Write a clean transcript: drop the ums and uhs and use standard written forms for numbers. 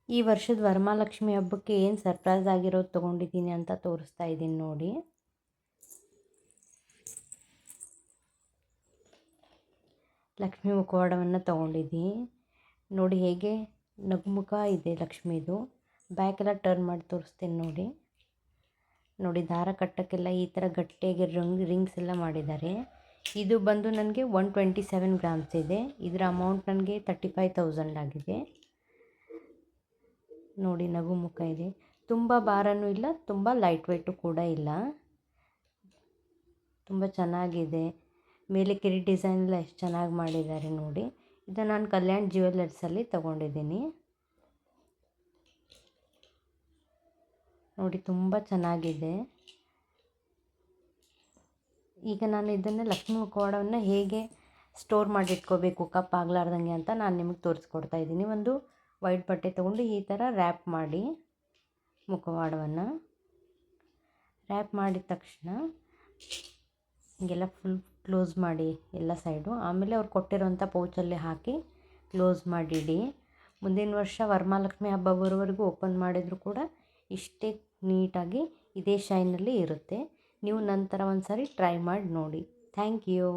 ಈ ವರ್ಷದ ವರಮಹಾಲಕ್ಷ್ಮಿ ಹಬ್ಬಕ್ಕೆ ಏನು ಸರ್ಪ್ರೈಸ್ ಆಗಿರೋದು ತೊಗೊಂಡಿದ್ದೀನಿ ಅಂತ ತೋರಿಸ್ತಾ ಇದ್ದೀನಿ ನೋಡಿ. ಲಕ್ಷ್ಮಿ ಮುಖವಾಡವನ್ನು ತೊಗೊಂಡಿದ್ದೀನಿ ನೋಡಿ. ಹೇಗೆ ನಗುಮುಖ ಇದೆ ಲಕ್ಷ್ಮಿದು. ಬ್ಯಾಕೆಲ್ಲ ಟರ್ನ್ ಮಾಡಿ ತೋರಿಸ್ತೀನಿ ನೋಡಿ. ನೋಡಿ ದಾರ ಕಟ್ಟೋಕ್ಕೆಲ್ಲ ಈ ಥರ ಗಟ್ಟಿಯಾಗಿ ರಿಂಗ್ಸ್ ಎಲ್ಲ ಮಾಡಿದ್ದಾರೆ. ಇದು ಬಂದು ನನಗೆ 127 ಗ್ರಾಮ್ಸ್ ಇದೆ. ಇದರ ಅಮೌಂಟ್ ನನಗೆ 35,000 ಆಗಿದೆ. ನೋಡಿ ನಗುಮುಖ ಇದೆ. ತುಂಬ ಭಾರನೂ ಇಲ್ಲ, ತುಂಬ ಲೈಟ್ ವೆಯ್ಟು ಕೂಡ ಇಲ್ಲ. ತುಂಬ ಚೆನ್ನಾಗಿದೆ. ಮೇಲೆ ಕಿರಿ ಡಿಸೈನ್ ಎಲ್ಲ ಎಷ್ಟು ಚೆನ್ನಾಗಿ ಮಾಡಿದ್ದಾರೆ ನೋಡಿ. ಇದು ನಾನು ಕಲ್ಯಾಣ್ ಜ್ಯುವೆಲ್ಲರ್ಸಲ್ಲಿ ತೊಗೊಂಡಿದ್ದೀನಿ ನೋಡಿ. ತುಂಬ ಚೆನ್ನಾಗಿದೆ. ಈಗ ನಾನು ಇದನ್ನು ಲಕ್ಷ್ಮಿ ಮುಖವಾಡವನ್ನು ಹೇಗೆ ಸ್ಟೋರ್ ಮಾಡಿ ಇಟ್ಕೋಬೇಕು ಕಪ್ ಆಗಲಾರ್ದಂಗೆ ಅಂತ ನಾನು ನಿಮಗೆ ತೋರಿಸ್ಕೊಡ್ತಾ ಇದ್ದೀನಿ. ಒಂದು ವೈಟ್ ಬಟ್ಟೆ ತೊಗೊಂಡು ಈ ಥರ ರ್ಯಾಪ್ ಮಾಡಿ ಮುಖವಾಡವನ್ನು ರ್ಯಾಪ್ ಮಾಡಿದ ತಕ್ಷಣ ಹೀಗೆಲ್ಲ ಫುಲ್ ಕ್ಲೋಸ್ ಮಾಡಿ ಎಲ್ಲ ಸೈಡು. ಆಮೇಲೆ ಅವ್ರು ಕೊಟ್ಟಿರೋಂಥ ಪೌಚಲ್ಲಿ ಹಾಕಿ ಕ್ಲೋಸ್ ಮಾಡಿಡಿ. ಮುಂದಿನ ವರ್ಷ ವರಮಹಾಲಕ್ಷ್ಮಿ ಹಬ್ಬ ಬರೋವರೆಗೂ ಓಪನ್ ಮಾಡಿದರೂ ಕೂಡ ಇಷ್ಟೇ ನೀಟಾಗಿ ಇದೇ ಶೈನಲ್ಲಿ ಇರುತ್ತೆ. ನೀವು ನಂತರ ಒಂದು ಸಾರಿ ಟ್ರೈ ಮಾಡಿ ನೋಡಿ. Thank you.